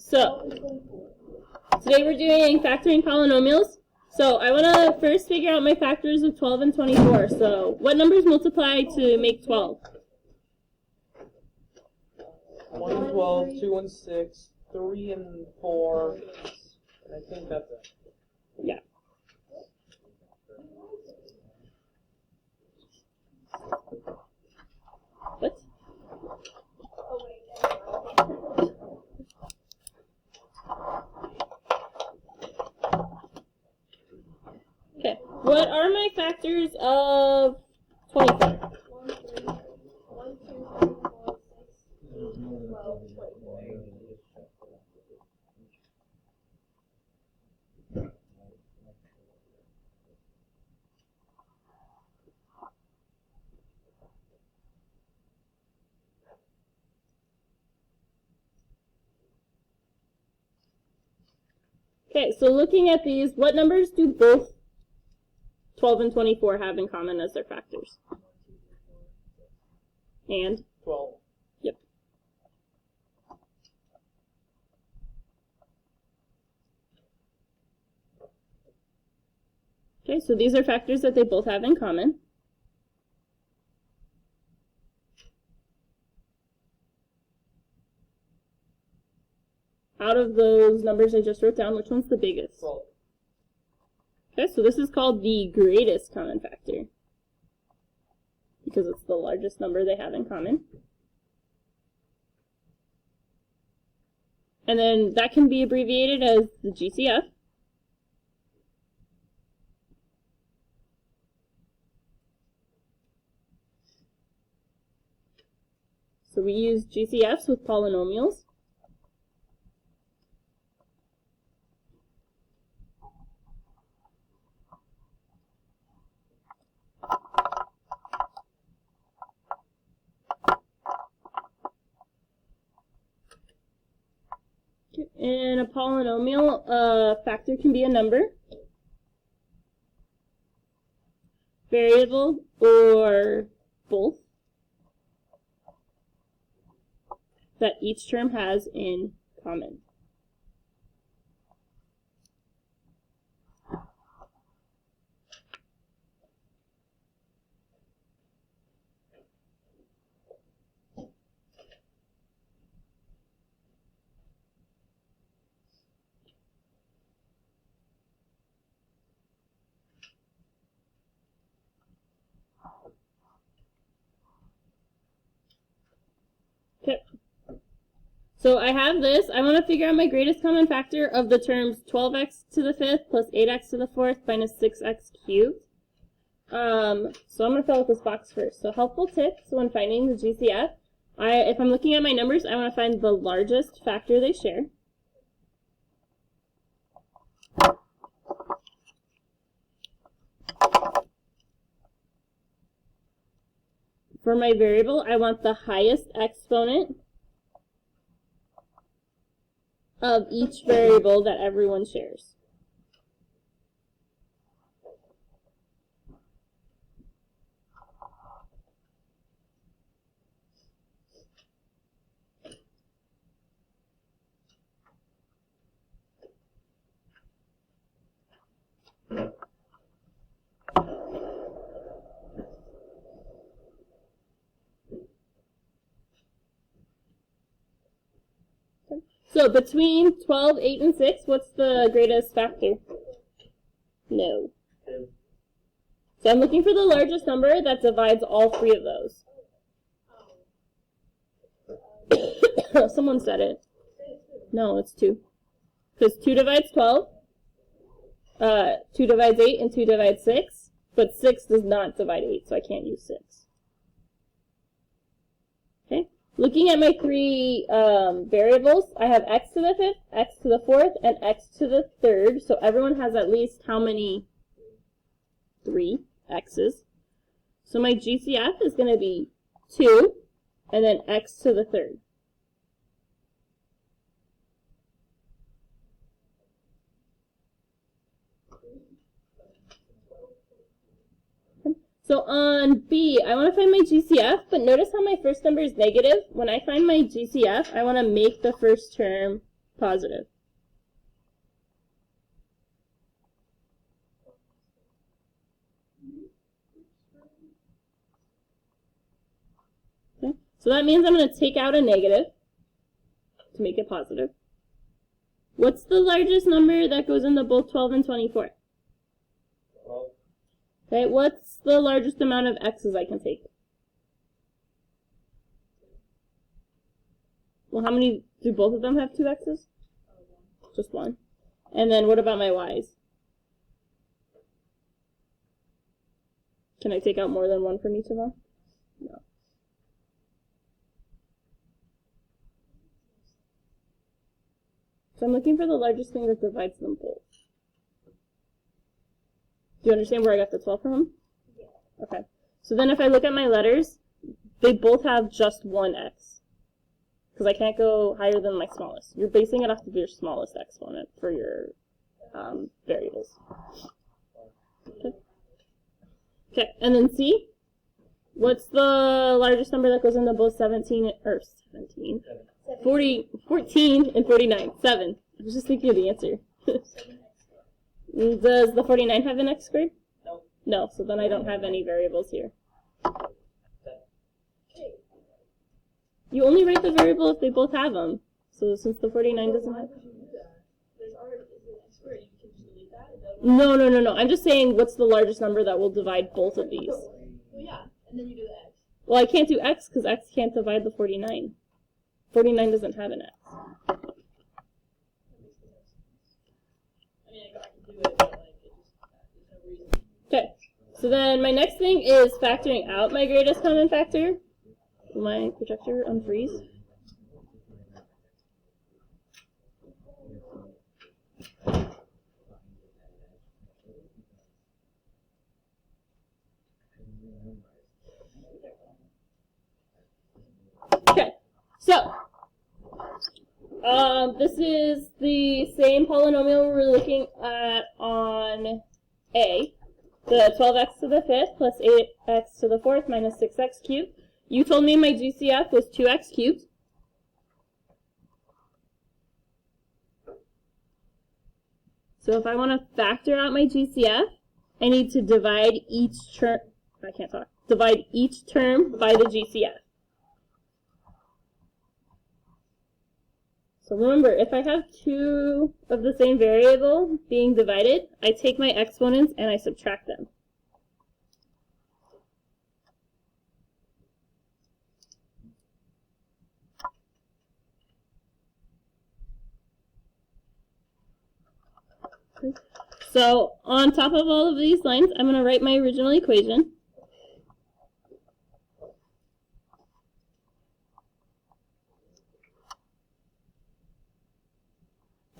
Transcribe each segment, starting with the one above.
So, today we're doing factoring polynomials. So, I want to first figure out my factors of 12 and 24. So, what numbers multiply to make 12? 1 and 12, 2 and 6, 3 and 4, and I think that's it. Yeah. What? Okay, what are my factors of 24? 1, 2, 3, 4, 6, 8, 12, 24. Okay, so looking at these, what numbers do both 12 and 24 have in common as their factors? And? 12. Yep. Okay, so these are factors that they both have in common. Out of those numbers I just wrote down, which one's the biggest? 12. Okay, so this is called the greatest common factor because it's the largest number they have in common. And then that can be abbreviated as the GCF. So we use GCFs with polynomials. In a polynomial, a factor can be a number, variable, or both that each term has in common. Okay. So I have this. I want to figure out my greatest common factor of the terms 12x to the 5th plus 8x to the 4th minus 6x cubed. So I'm going to fill out this box first. So helpful tips when finding the GCF. If I'm looking at my numbers, I want to find the largest factor they share. For my variable, I want the highest exponent of each variable that everyone shares. So between 12, 8, and 6, what's the greatest factor? No. So I'm looking for the largest number that divides all three of those. Someone said it. No, it's 2. Because 2 divides 12, 2 divides 8, and 2 divides 6. But 6 does not divide 8, so I can't use 6. Okay. Looking at my three variables, I have x to the 5th, x to the 4th, and x to the 3rd. So everyone has at least how many? 3 x's. So my GCF is going to be 2, and then x to the 3rd. So on B, I want to find my GCF, but notice how my first number is negative. When I find my GCF, I want to make the first term positive. Okay, so that means I'm going to take out a negative to make it positive. What's the largest number that goes into both 12 and 24? 12. Okay, what's the largest amount of x's I can take? Well, how many, do both of them have 2 x's? Just one. And then what about my y's? Can I take out more than one from each of them? No. So I'm looking for the largest thing that divides them both. Do you understand where I got the 12 from? Yeah. Okay. So then if I look at my letters, they both have just one x. Because I can't go higher than my smallest. You're basing it off of your smallest exponent for your variables. Okay. Okay, and then C. What's the largest number that goes into both 14 and 49? 7. I was just thinking of the answer. Does the 49 have an x squared? No. No, so then I don't have any variables here. You only write the variable if they both have them. So since the 49 doesn't have... No. I'm just saying what's the largest number that will divide both of these. Well, yeah, and then you do the x. Well, I can't do x because x can't divide the 49. 49 doesn't have an x. I mean, I can do it, but like, there's no reason. Okay, so then my next thing is factoring out my greatest common factor. Will my projector unfreeze? Okay, so this is the same polynomial we're looking at on A, the 12x to the 5th plus 8x to the 4th minus 6x cubed. You told me my GCF was 2x cubed. So if I want to factor out my GCF, I need to divide each term, divide each term by the GCF. So remember, if I have two of the same variable being divided, I take my exponents and I subtract them. So on top of all of these lines, I'm going to write my original equation.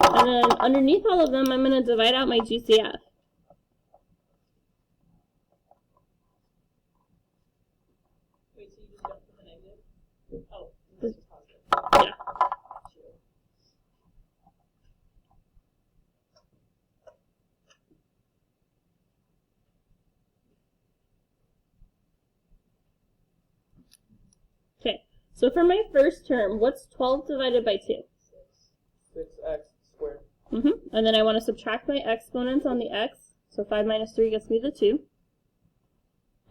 And then underneath all of them, I'm going to divide out my GCF. Wait, so you just don't put the negative? Oh, This- this is positive. Yeah. Okay, so for my first term, what's 12 divided by 2? 6x squared. And then I want to subtract my exponents on the x. So 5 minus 3 gets me the 2.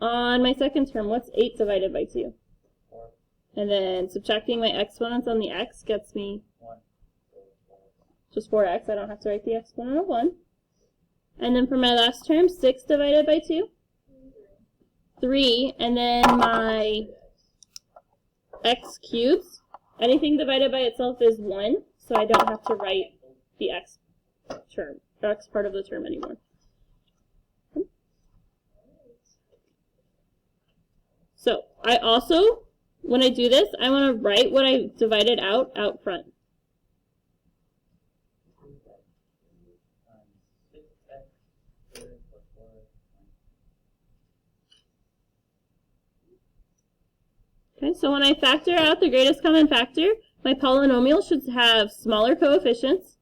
On my second term, what's 8 divided by 2? 4. And then subtracting my exponents on the x gets me 1. just 4x. I don't have to write the exponent of 1. And then for my last term, 6 divided by 2? 3. And then my x cubes. Anything divided by itself is 1. So I don't have to write the x term, or x part of the term anymore. So I also, when I do this, I want to write what I divided out front. Okay, so when I factor out the greatest common factor, my polynomial should have smaller coefficients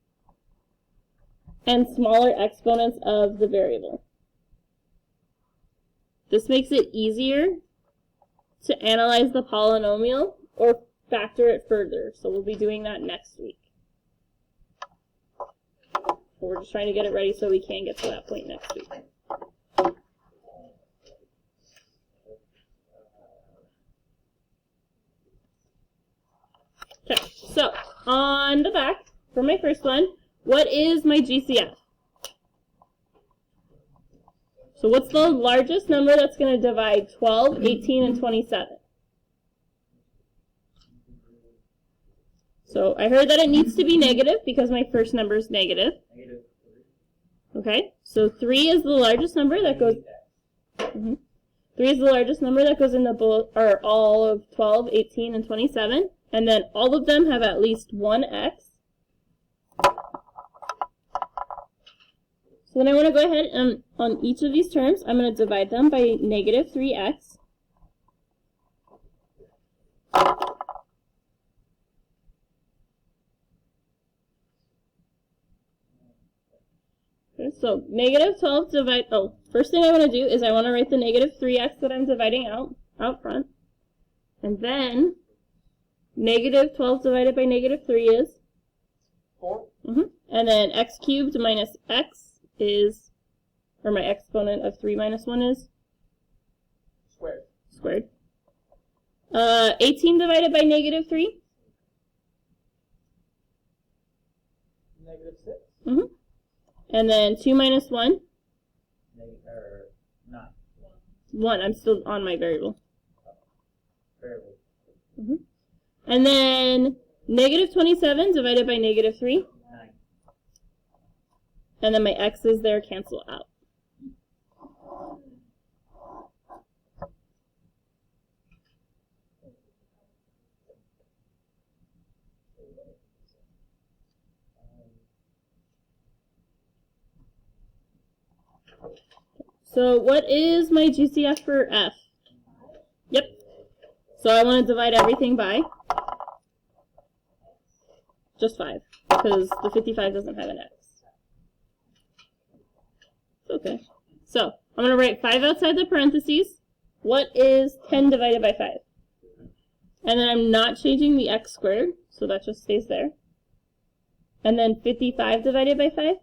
and smaller exponents of the variable. This makes it easier to analyze the polynomial or factor it further. So we'll be doing that next week. But we're just trying to get it ready so we can get to that point next week. Okay, so on the back, for my first one, what is my GCF? So what's the largest number that's going to divide 12, 18, and 27? So I heard that it needs to be negative because my first number is negative. Okay, so 3 is the largest number that goes. 3 is the largest number that goes into both, or all of 12, 18, and 27, and then all of them have at least one x. So then I want to go ahead and on each of these terms, I'm going to divide them by negative 3x. Okay, so negative 12 divide, first thing I want to do is I want to write the negative 3x that I'm dividing out front. And then negative 12 divided by negative 3 is? 4. And then x cubed minus x is, or my exponent of 3 minus 1 is? Squared. 18 divided by negative 3? Negative 6. And then 2 minus 1? 9. 1. I'm still on my variable. And then negative 27 divided by negative 3? 9. And then my x's there cancel out. So what is my GCF for f? Yep. So I want to divide everything by just 5, because the 55 doesn't have an x. Okay. So I'm going to write 5 outside the parentheses. What is 10 divided by 5? And then I'm not changing the x squared, so that just stays there. And then 55 divided by 5?